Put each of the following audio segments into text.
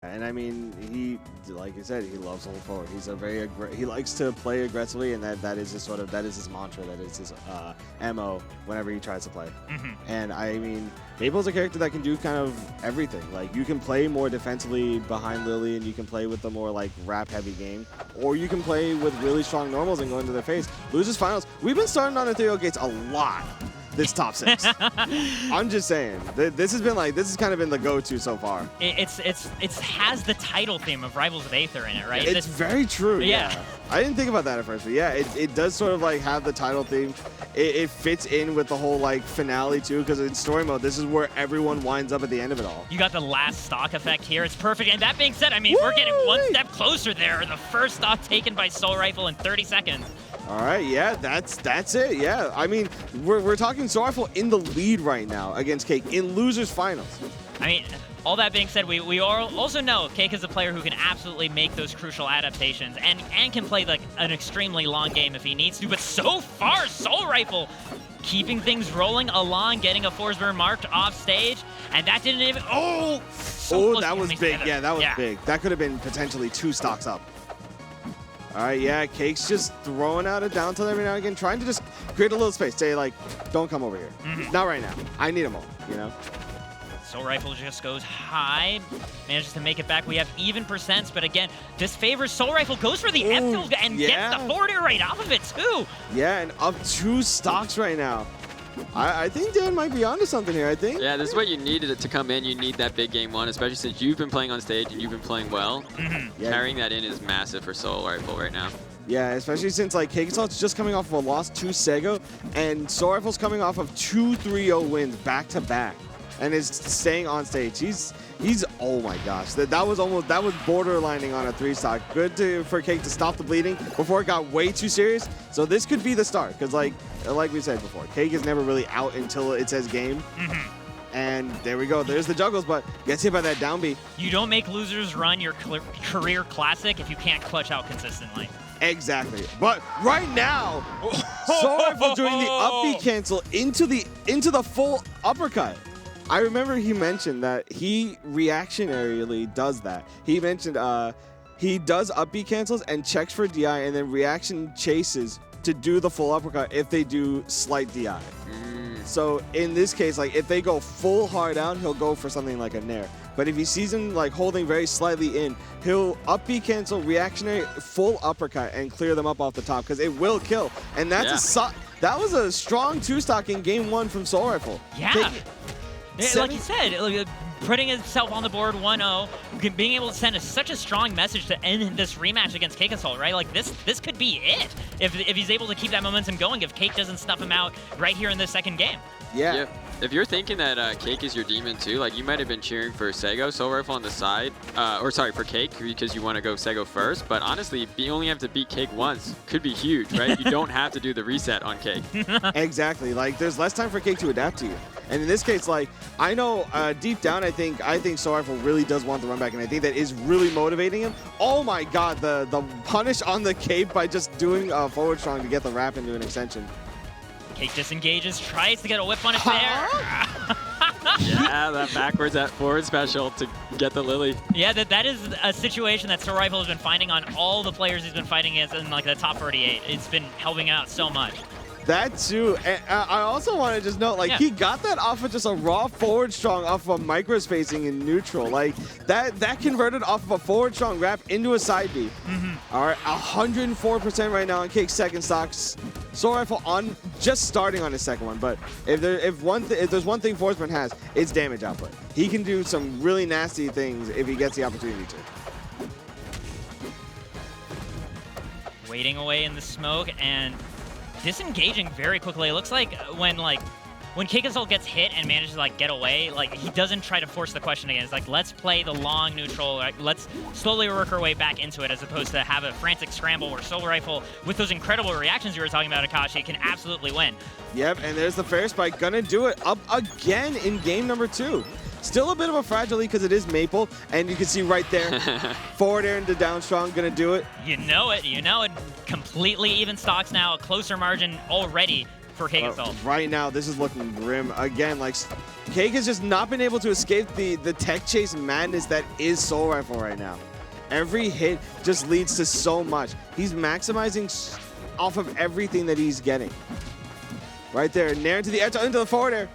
And I mean, he, like you said, he loves to hold forward. He's a very he likes to play aggressively, and that is his sort of his mantra. That is his MO whenever he tries to play. And I mean, Maypul's a character that can do kind of everything. Like, you can play more defensively behind Lily, and you can play with the more like wrap heavy game, or you can play with really strong normals and go into their face. Loses finals. We've been starting on ethereal gates a lot this top 6. I'm just saying, this has kind of been the go-to so far. It has the title theme of Rivals of Aether in it, right? It's very true. Yeah. I didn't think about that at first, but yeah, it does sort of like have the title theme. It fits in with the whole like finale too, because in story mode, this is where everyone winds up at the end of it all. You got the last stock effect here. It's perfect. And that being said, I mean, we're getting one step closer there. The first stock taken by Soulrifle in 30 seconds. All right, yeah, that's it. Yeah, I mean, we're talking Soulrifle in the lead right now against Cake in losers finals. I mean, all that being said, we also know Cake is a player who can absolutely make those crucial adaptations and can play like an extremely long game if he needs to. But so far, Soulrifle keeping things rolling along, getting a Forsburn marked off stage, and that didn't even. That was big. Together. Yeah, that was big. That could have been potentially 2 stocks up. All right, yeah, Cake's just throwing out a down tilt every now and again, trying to just create a little space. Say, like, don't come over here. Not right now. I need a moment, you know? Soulrifle just goes high, manages to make it back. We have even percents, but again, this favors Soulrifle, goes for the F tilt and gets the forward air right off of it, too. Yeah, and up 2 stocks right now. I think Dan might be onto something here, I think. Yeah, this is what you needed to come in. You need that big game 1, especially since you've been playing on stage and you've been playing well. Carrying that in is massive for Soulrifle right now. Yeah, especially since like Cake's just coming off of a loss to Sego, and Soulrifle's coming off of 2 3-0 wins back-to-back, and is staying on stage. He's oh my gosh, that was borderlining on a 3 stock. Good for Cake to stop the bleeding before it got way too serious. So this could be the start, because like we said before, Cake is never really out until it says game. And there we go. There's the juggles, but gets hit by that down B. You don't make losers run your career classic if you can't clutch out consistently. Exactly. But right now, Soulrifle doing the up B cancel into the full uppercut. I remember he mentioned that he reactionarily does that. He mentioned he does up B cancels and checks for DI, and then reaction chases to do the full uppercut if they do slight DI. So in this case, like if they go full hard out, he'll go for something like a nair. But if he sees him like holding very slightly in, he'll up B cancel, reactionary, full uppercut, and clear them up off the top, because it will kill. And that's that was a strong 2 stock in game 1 from Soulrifle. Yeah. Like you said, putting himself on the board 1-0, being able to send such a strong message to end this rematch against Cake Assault, right? Like this could be it if he's able to keep that momentum going, if Cake doesn't snuff him out right here in this second game. Yeah. If you're thinking that Cake is your demon too, like you might have been cheering for Sego, Soulrifle on the side, or sorry, for Cake because you want to go Sego first, but honestly, you only have to beat Cake once could be huge, right? You don't have to do the reset on Cake. Exactly. Like there's less time for Cake to adapt to you. And in this case, like, I know deep down, I think Soulrifle really does want the run back, and I think that is really motivating him. Oh my God, the punish on the cape by just doing forward strong to get the wrap into an extension. Cake disengages, tries to get a whip on it there. Yeah, that backwards at forward special to get the Lily. Yeah, that is a situation that Soulrifle has been finding on all the players he's been fighting against in like the top 38. It's been helping out so much. That too, and I also want to just note, like, he got that off of just a raw forward strong off of a micro spacing in neutral. Like, that converted off of a forward strong wrap into a side B. All right, 104% right now on Cake's second stocks. Soulrifle on just starting on his second one, but if there's one thing Forsburn has, it's damage output. He can do some really nasty things if he gets the opportunity to. Waiting away in the smoke and disengaging very quickly. It looks like when Cake Assault gets hit and manages to like get away, like he doesn't try to force the question again. It's like, let's play the long neutral, like, let's slowly work our way back into it, as opposed to have a frantic scramble where Soulrifle, with those incredible reactions you were talking about, Akashi, can absolutely win. Yep, and there's the fair spike, gonna do it up again in game number 2. Still a bit of a fragile lead because it is Maypul, and you can see right there, forward air into down strong, gonna do it. You know it. Completely even stocks now, a closer margin already for Cake Assault. Right now, this is looking grim. Again, like, Cake has just not been able to escape the tech chase madness that is Soulrifle right now. Every hit just leads to so much. He's maximizing off of everything that he's getting. Right there, nair into the edge, into the forward air.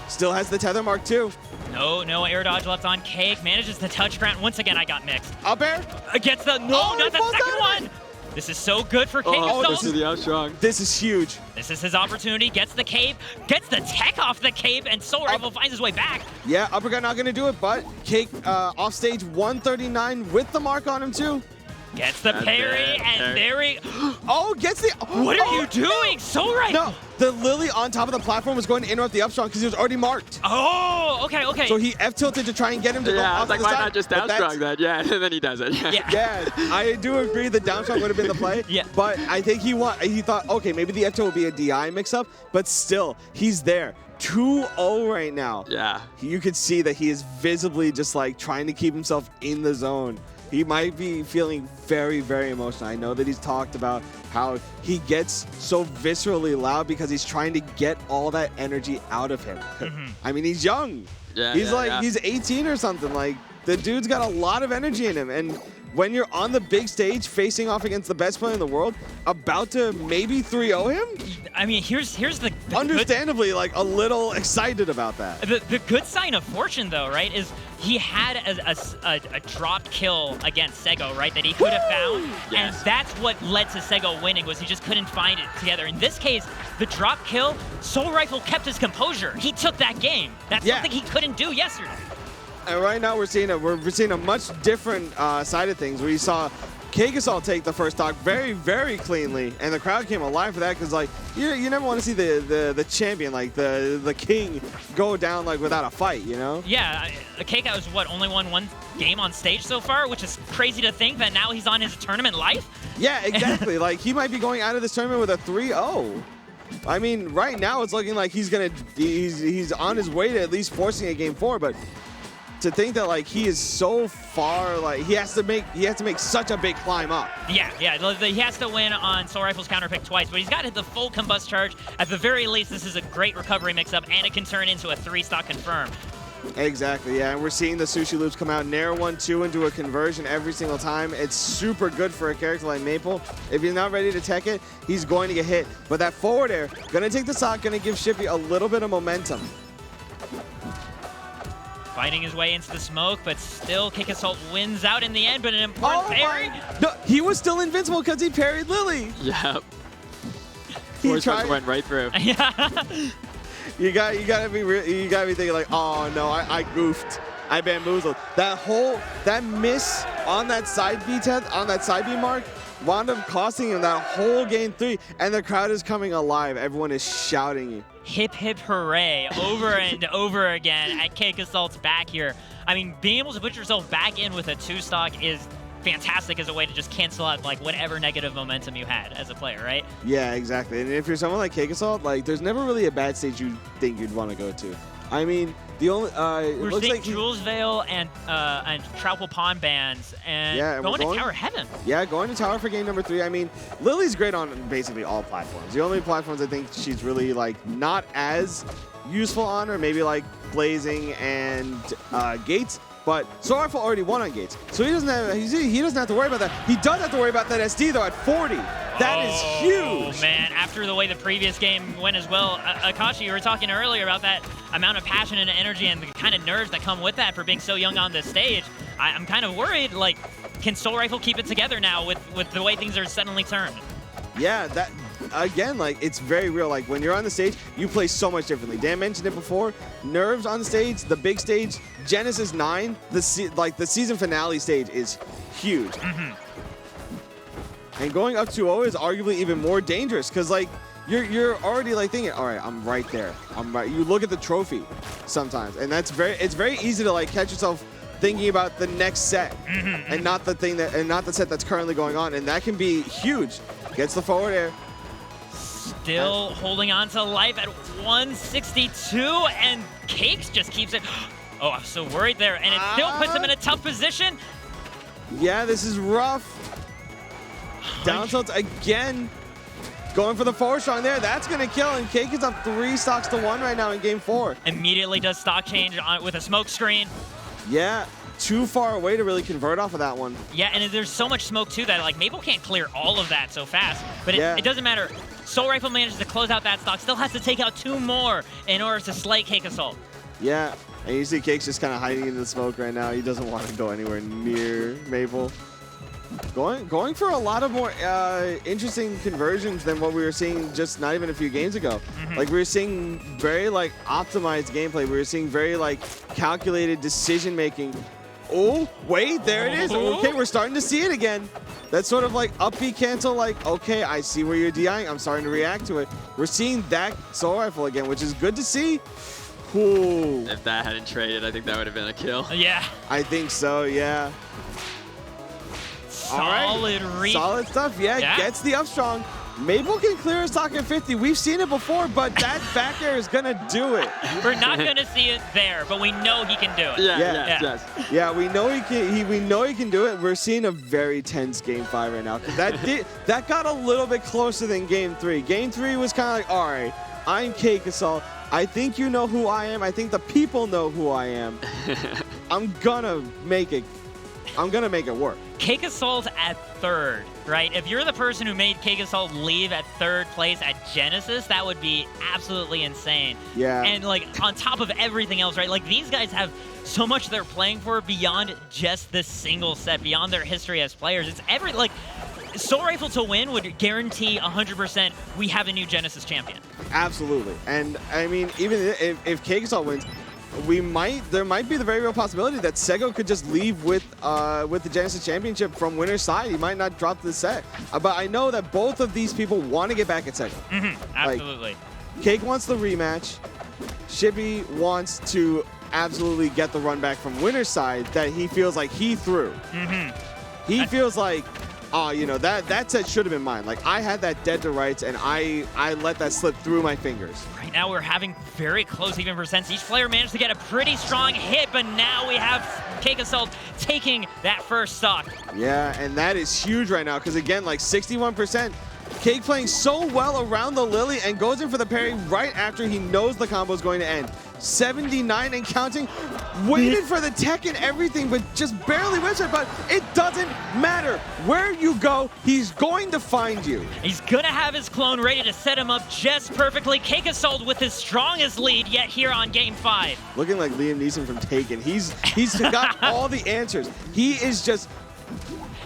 Still has the tether mark too. No air dodge left on Cake. Manages the touch ground. Once again, I got mixed. Up air. Against the, not the second one. This is so good for Cake Assault. This is the up strong. This is huge. This is his opportunity. Gets the cape, gets the tech off the cape, and Soulrifle finds his way back. Yeah, uppercut not gonna do it, but Cake off stage 139 with the mark on him too. Gets the parry, and there he... Oh, gets the... What are you doing, Soulrifle? No, the Lily on top of the platform was going to interrupt the up strong because he was already marked. Oh, okay. So he F-tilted to try and get him to go off like, the why side. not just down strong that? Yeah, and then he does it. Yeah, I do agree the down strong would have been the play. Yeah. But I think he thought, okay, maybe the F-tilt will be a DI mix-up, but still, he's there. 2-0 right now. Yeah. You could see that he is visibly just like trying to keep himself in the zone. He might be feeling very, very emotional. I know that he's talked about how he gets so viscerally loud because he's trying to get all that energy out of him. I mean, he's young. Yeah, He's 18 or something. Like, the dude's got a lot of energy in him. And when you're on the big stage facing off against the best player in the world, about to maybe 3-0 him? I mean, here's the understandably, like, a little excited about that. The good sign of fortune, though, right, is he had a dropped kill against Sego, right, that he could have found. Yes. And that's what led to Sego winning, was he just couldn't find it together. In this case, the drop kill, Soulrifle kept his composure. He took that game. That's something he couldn't do yesterday. And right now we're seeing a much different side of things. We saw Cake Assault take the first stock very, very cleanly, and the crowd came alive for that because, like, you never want to see the champion, like the king, go down like without a fight, you know? Yeah, Cake has only won one game on stage so far, which is crazy to think that now he's on his tournament life. Yeah, exactly. Like, he might be going out of this tournament with a 3-0. I mean, right now it's looking like he's on his way to at least forcing a game 4, but to think that, like, he is so far, like, he has to make such a big climb up. Yeah, he has to win on Soulrifle's counter pick twice, but he's got the full combust charge. At the very least, this is a great recovery mix-up, and it can turn into a 3-stock confirm. Exactly, yeah, and we're seeing the sushi loops come out, nair 1-2 into a conversion every single time. It's super good for a character like Maypul. If he's not ready to tech it, he's going to get hit. But that forward air, gonna take the stock, gonna give Shippy a little bit of momentum. Fighting his way into the smoke, but still Cake Assault wins out in the end, but an important parry. No, he was still invincible because he parried Lily. Yep. He tried. Went right through. Yeah. You gotta be thinking like, oh no, I goofed, I bamboozled. That miss on that side B mark wound up costing him that whole game 3, and the crowd is coming alive. Everyone is shouting. Hip hip hooray over and over again at Cake Assault's back here. I mean, being able to put yourself back in with a 2-stock is fantastic as a way to just cancel out like whatever negative momentum you had as a player, right? Yeah, exactly. And if you're someone like Cake Assault, like, there's never really a bad stage you think you'd want to go to. I mean, the only we're seeing Jules Vale and Troupple Pond bands and going to Tower Heaven. Yeah, going to Tower for game number 3. I mean, Lily's great on basically all platforms. The only platforms I think she's really like not as useful on are maybe like Blazing and Gates. But Soulrifle already won on Gates, so he doesn't have to worry about that. He does have to worry about that SD though at 40. That is huge. Oh man, after the way the previous game went as well, Akashi, you were talking earlier about that amount of passion and energy and the kind of nerves that come with that for being so young on this stage. I'm kind of worried, like, can Soulrifle keep it together now with the way things are suddenly turned? Yeah, that, again, like, it's very real. Like, when you're on the stage, you play so much differently. Dan mentioned it before. Nerves on stage, the big stage, Genesis 9, the season finale stage is huge. And going up 2-0 is arguably even more dangerous because, like, you're already like thinking, all right, I'm right there. I'm right. You look at the trophy sometimes, and it's very easy to like catch yourself thinking about the next set and not the set that's currently going on, and that can be huge. Gets the forward air. Still holding on to life at 162, and Cakes just keeps it. Oh, I'm so worried there, and it still puts him in a tough position. Yeah, this is rough. Down tilt again. Going for the 4-strong there. That's going to kill, and Cake is up 3 stocks to 1 right now in game 4. Immediately does stock change with a smoke screen. Yeah, too far away to really convert off of that one. Yeah, and there's so much smoke too that like Maypul can't clear all of that so fast. But it doesn't matter. Soulrifle manages to close out that stock. Still has to take out 2 more in order to slay Cake Assault. Yeah, and you see Cake's just kind of hiding in the smoke right now. He doesn't want to go anywhere near Maypul. Going for a lot of more interesting conversions than what we were seeing just not even a few games ago. Like we were seeing very like optimized gameplay. We were seeing very like calculated decision making. Oh, wait, there it is. Okay, we're starting to see it again. That's sort of like up B cancel, like, okay, I see where you're DIing. I'm starting to react to it. We're seeing that Soulrifle again, which is good to see. Ooh. If that hadn't traded, I think that would have been a kill. Yeah. I think so, yeah. Solid read. Solid stuff, yeah. Gets the up strong. Maypul can clear his stock at 50. We've seen it before, but that back air is going to do it. We're not going to see it there, but we know he can do it. Yes. Yeah, we know he can. We know he can do it. We're seeing a very tense game 5 right now. That got a little bit closer than game 3. Game 3 was kind of like, all right, I'm Cake Assault. I think you know who I am. I think the people know who I am. I'm gonna make it. I'm gonna make it work. Cake Assault at 3rd, right? If you're the person who made Cake Assault leave at 3rd place at Genesis, that would be absolutely insane. Yeah. And like on top of everything else, right? Like these guys have so much they're playing for beyond just this single set, beyond their history as players. It's like Soulrifle to win would guarantee 100% we have a new Genesis champion. Absolutely. And I mean, even if Cake Assault wins, there might be the very real possibility that Sego could just leave with the Genesis Championship from winner's side. He might not drop the set. But I know that both of these people want to get back at Sego. Absolutely. Like, Cake wants the rematch. Shibby wants to absolutely get the run back from winner's side that he feels like he threw. He feels like, oh, you know, that set should have been mine. Like, I had that dead to rights, and I let that slip through my fingers. Right now, we're having very close even percents. Each player managed to get a pretty strong hit, but now we have Cake Assault taking that first stock. Yeah, and that is huge right now, because again, like 61%, Cake playing so well around the Lily and goes in for the parry right after he knows the combo is going to end. 79 and counting, waited for the tech and everything, but just barely missed it, but it doesn't matter. Where you go, he's going to find you. He's going to have his clone ready to set him up just perfectly. Cake Assault with his strongest lead yet here on Game 5. Looking like Liam Neeson from Taken. He's got all the answers. He is just...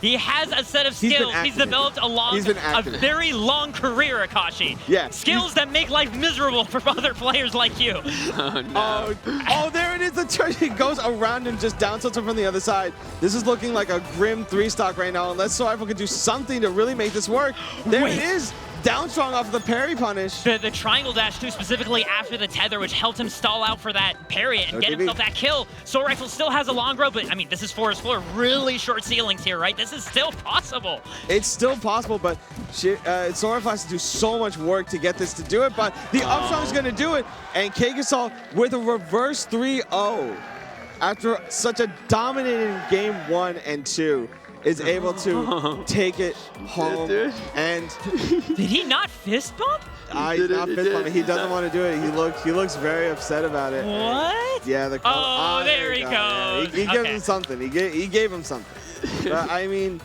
He has a set of skills he's developed along a very long career, Akashi. Yeah. Skills that make life miserable for other players like you. Oh, no. Oh, there it is. The turn. He goes around and just down tilts him from the other side. This is looking like a grim 3-stock right now. Unless Soulrifle can do something to really make this work. There it is. Down strong off of the parry punish. The triangle dash too, specifically after the tether, which helped him stall out for that parry and get himself that kill. Soulrifle still has a long road, but I mean, this is Forest Floor. Really short ceilings here, right? This is still possible. It's still possible, but Soulrifle has to do so much work to get this to do it, but the up strong is going to do it, and Cake Assault with a reverse 3-0 after such a dominating game 1 and 2. Is able to take it home. And did he not fist bump? Not fist bump. He doesn't want to do it. He looks very upset about it. What? Yeah. There he goes. Yeah. He gave him something. He gave him something. But I mean,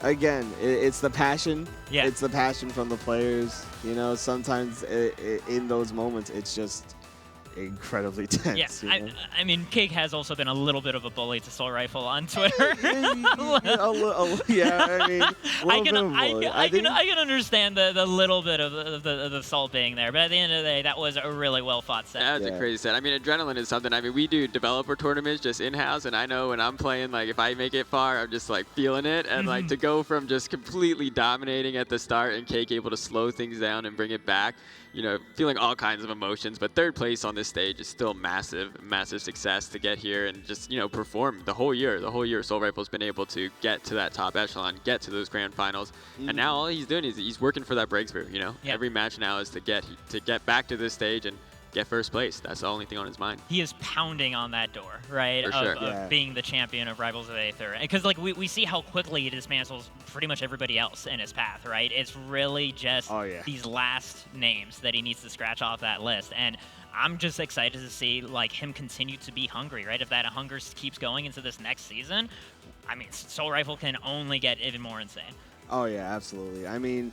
again, it's the passion. Yeah. It's the passion from the players. You know, sometimes in those moments, it's just incredibly tense. Yeah, I mean, Cake has also been a little bit of a bully to Soulrifle on Twitter. Yeah, I mean, I can understand the little bit of the salt being there, but at the end of the day, that was a really well fought set. That's a crazy set. I mean, adrenaline is something. I mean, we do developer tournaments just in-house, and I know when I'm playing, like, if I make it far, I'm just, like, feeling it, and, like, to go from just completely dominating at the start and Cake able to slow things down and bring it back, you know, feeling all kinds of emotions, but 3rd place on this stage is still massive success to get here and just, you know, perform the whole year. The whole year Soulrifle's been able to get to that top echelon, get to those grand finals, and now all he's doing is he's working for that breakthrough, you know? Every match now is to get back to this stage and get first place. That's the only thing on his mind. He is pounding on that door, right, For sure. of being the champion of Rivals of Aether. Because like we see how quickly he dismantles pretty much everybody else in his path, right? It's really just these last names that he needs to scratch off that list. And I'm just excited to see like him continue to be hungry, right? If that hunger keeps going into this next season, I mean, Soulrifle can only get even more insane. Oh yeah, absolutely. I mean,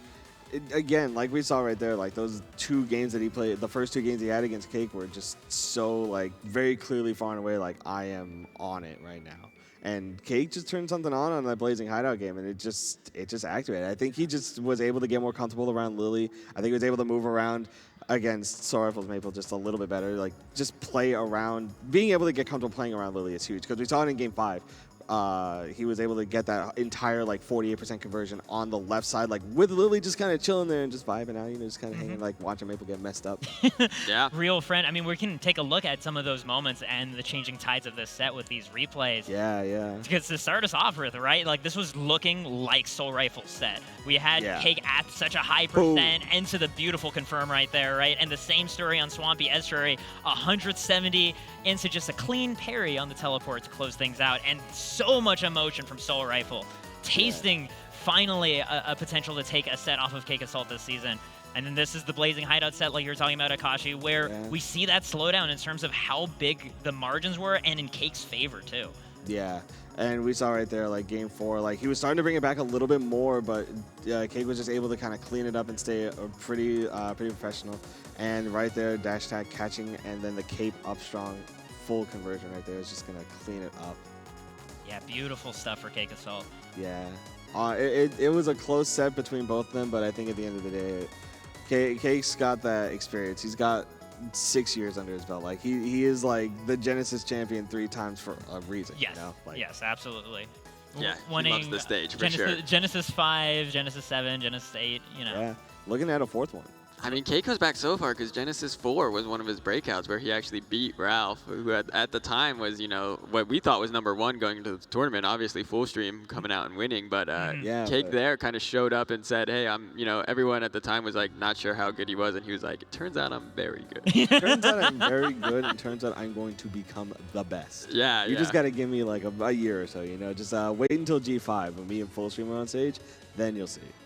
again, like we saw right there, like those 2 games that he played, the first 2 games he had against Cake were just so like very clearly far and away like I am on it right now. And Cake just turned something on that Blazing Hideout game, and it just activated. I think he just was able to get more comfortable around Lily. I think he was able to move around against Soulrifle's Maypul just a little bit better. Like just play around, being able to get comfortable playing around Lily is huge because we saw it in Game 5. He was able to get that entire like 48% conversion on the left side, like with Lily just kind of chilling there and just vibing out, you know, just kind of hanging, like watching Maypul get messed up. Yeah. Real friend. I mean, we can take a look at some of those moments and the changing tides of this set with these replays. Yeah, yeah. Because to start us off with, right, like this was looking like Soulrifle's set. We had Cake at such a high percent into the beautiful confirm right there, right? And the same story on Swampy Estuary, 170 into just a clean parry on the teleport to close things out. And so much emotion from Soulrifle, tasting finally a potential to take a set off of Cake Assault this season. And then this is the Blazing Hideout set, like you were talking about, Akashi, where we see that slowdown in terms of how big the margins were and in Cake's favor, too. Yeah, and we saw right there, like Game 4, like he was starting to bring it back a little bit more, but Cake was just able to kind of clean it up and stay pretty professional. And right there, dash tag catching, and then the cape up strong, full conversion right there is just gonna clean it up. Yeah, beautiful stuff for Cake Assault. Yeah, it was a close set between both of them, but I think at the end of the day, Cake's got that experience. He's got 6 years under his belt. Like he is like the Genesis champion 3 times for a reason. Yes, you know? Like, yes, absolutely. Yeah, he loves the stage for sure. Genesis 5, Genesis 7, Genesis 8, you know. Yeah, looking at a 4th one. I mean, Cake goes back so far because Genesis 4 was one of his breakouts where he actually beat Ralph, who at the time was, you know, what we thought was #1 going into the tournament. Obviously, full stream coming out and winning, but Cake there kind of showed up and said, "Hey, you know, everyone at the time was like not sure how good he was, and he was like, it turns out I'm very good. Turns out I'm very good, and turns out I'm going to become the best. Yeah, you just got to give me like a year or so, you know. Just wait until G5 when me and full stream are on stage, then you'll see.